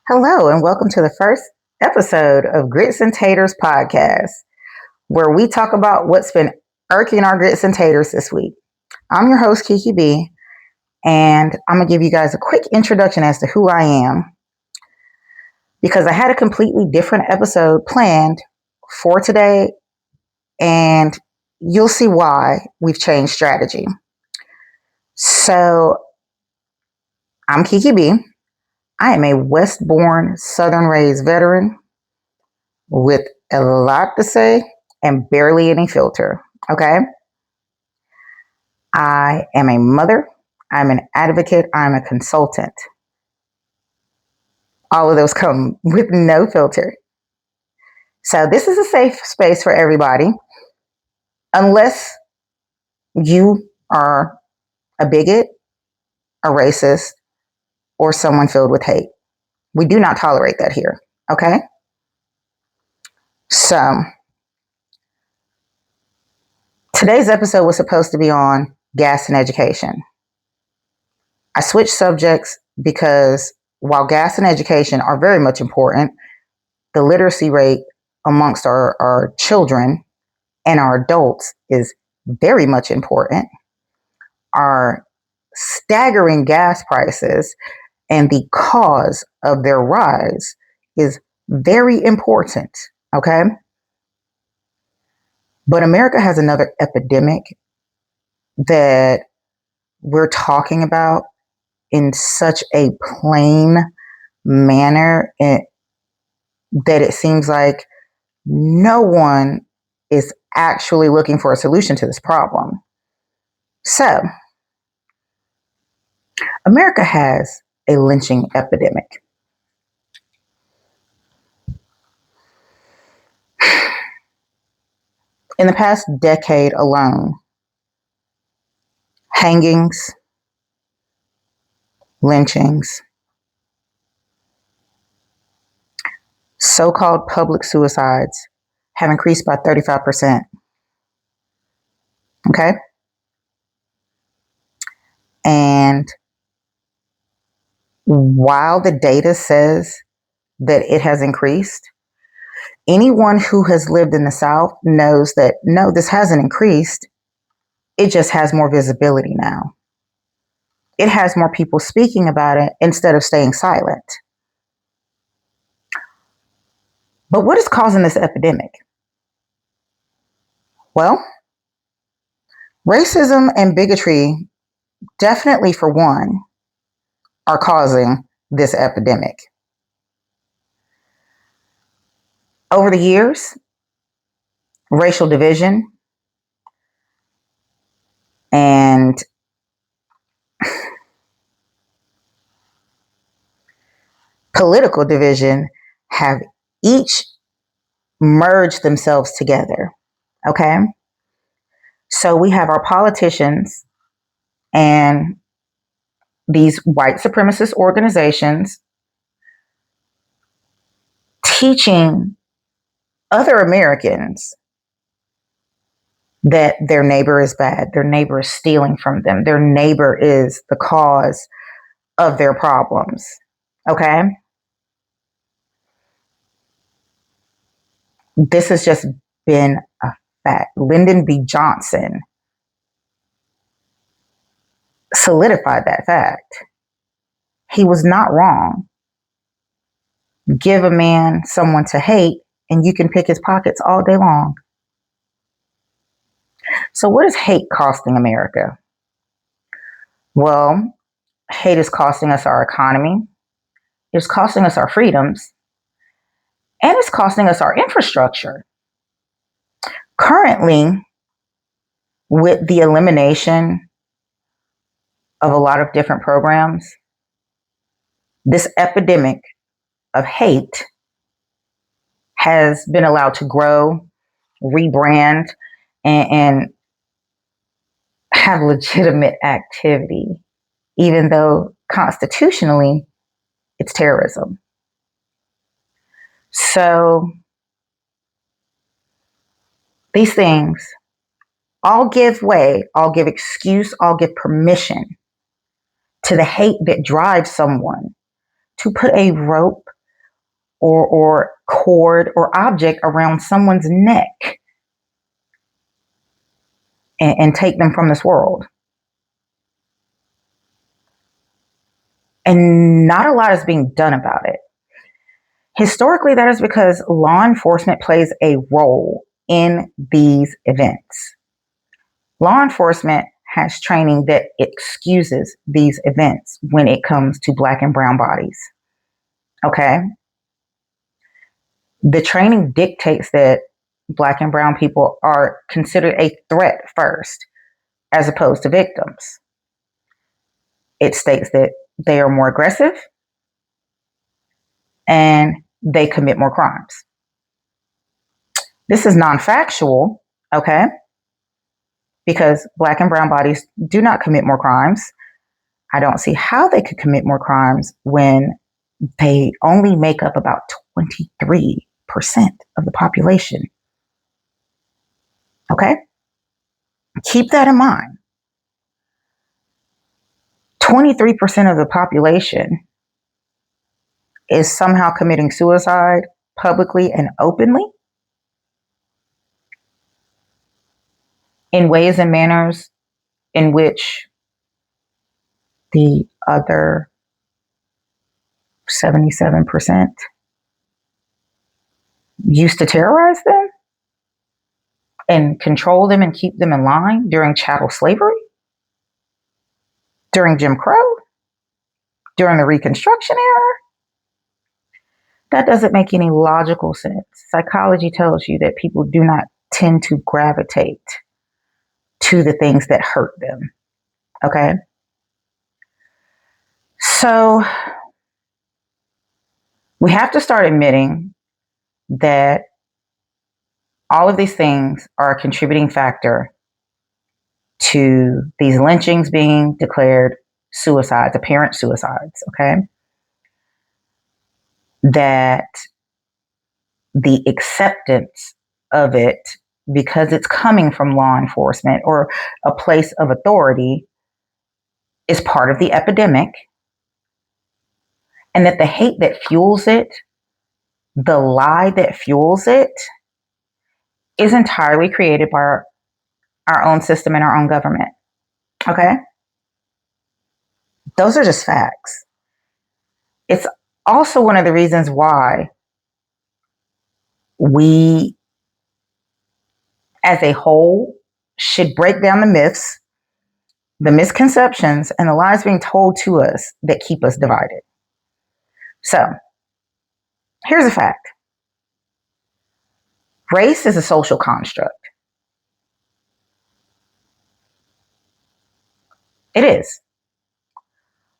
Hello, and welcome to the first episode of Grits and Taters Podcast, where we talk about what's been irking our grits and taters this week. I'm your host, Kiki B, and I'm going to give you guys a quick introduction as to who I am because I had a completely different episode planned for today, and you'll see why we've changed strategy. So, I'm Kiki B. I am a West-born, Southern-raised veteran with a lot to say and barely any filter. Okay. I am a mother. I'm an advocate. I'm a consultant. All of those come with no filter. So this is a safe space for everybody, unless you are a bigot, a racist, or someone filled with hate. We do not tolerate that here. Okay. So today's episode was supposed to be on gas and education. I switched subjects because while gas and education are very much important, the literacy rate amongst our children and our adults is very much important. Our staggering gas prices and the cause of their rise is very important, okay? But America has another epidemic that we're talking about in such a plain manner that it seems like no one is actually looking for a solution to this problem. So, America has a lynching epidemic. In the past decade alone, hangings, lynchings, so-called public suicides have increased by 35%. Okay? And while the data says that it has increased, anyone who has lived in the South knows that no, this hasn't increased. It just has more visibility now. It has more people speaking about it instead of staying silent. But what is causing this epidemic? Well, racism and bigotry, definitely for one, are causing this epidemic. Over the years, racial division and political division have each merged themselves together. Okay? So we have our politicians and these white supremacist organizations teaching other Americans that their neighbor is bad, their neighbor is stealing from them, their neighbor is the cause of their problems. Okay? This has just been a fact. Lyndon B. Johnson solidified that fact. He was not wrong. Give a man someone to hate, and you can pick his pockets all day long. So, what is hate costing America? Well, hate is costing us our economy, it's costing us our freedoms, and it's costing us our infrastructure. Currently, with the elimination of a lot of different programs, this epidemic of hate has been allowed to grow, rebrand, and have legitimate activity, even though constitutionally it's terrorism. So these things all give way, all give excuse, all give permission to the hate that drives someone to put a rope or cord or object around someone's neck and take them from this world. And not a lot is being done about it. Historically, that is because law enforcement plays a role in these events. Law enforcement has training that excuses these events when it comes to Black and brown bodies. Okay? The training dictates that Black and brown people are considered a threat first, as opposed to victims. It states that they are more aggressive and they commit more crimes. This is non-factual, okay? Because Black and brown bodies do not commit more crimes. I don't see how they could commit more crimes when they only make up about 23% of the population. Okay? Keep that in mind. 23% of the population is somehow committing suicide publicly and openly in ways and manners in which the other 77% used to terrorize them and control them and keep them in line during chattel slavery, during Jim Crow, during the Reconstruction era. That doesn't make any logical sense. Psychology tells you that people do not tend to gravitate to the things that hurt them. Okay? So we have to start admitting that all of these things are a contributing factor to these lynchings being declared suicides, apparent suicides, okay? That the acceptance of it, because it's coming from law enforcement or a place of authority, is part of the epidemic, and that the hate that fuels it, the lie that fuels it, is entirely created by our own system and our own government. Okay? Those are just facts. It's also one of the reasons why we, as a whole, should break down the myths, the misconceptions, and the lies being told to us that keep us divided. So, here's a fact. Race is a social construct. It is.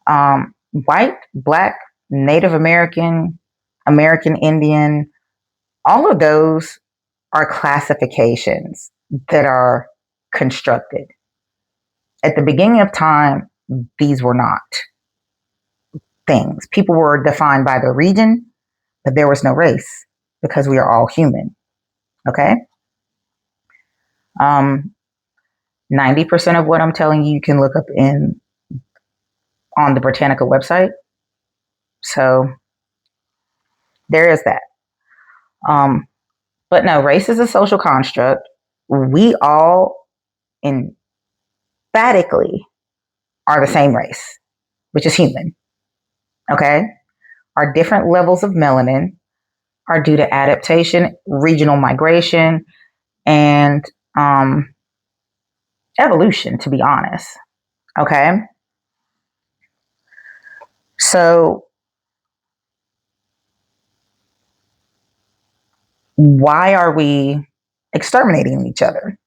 White, Black, Native American, American Indian, all of those are classifications that are constructed. At the beginning of time, these were not things. People were defined by their region, but there was no race because we are all human. Okay? 90% of what I'm telling you, you can look up on the Britannica website. So there is that. But no, race is a social construct. We all emphatically are the same race, which is human. Okay? Our different levels of melanin are due to adaptation, regional migration, and evolution, to be honest. Okay? So, why are we exterminating each other?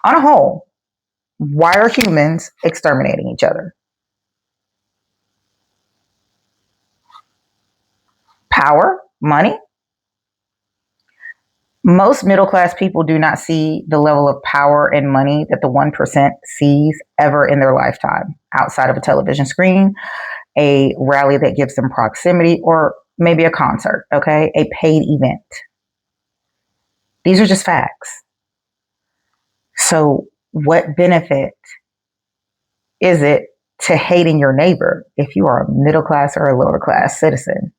On a whole, why are humans exterminating each other? Power? Money? Most middle-class people do not see the level of power and money that the 1% sees ever in their lifetime, outside of a television screen, a rally that gives them proximity, or maybe a concert, okay? A paid event. These are just facts. So what benefit is it to hating your neighbor if you are a middle class or a lower class citizen.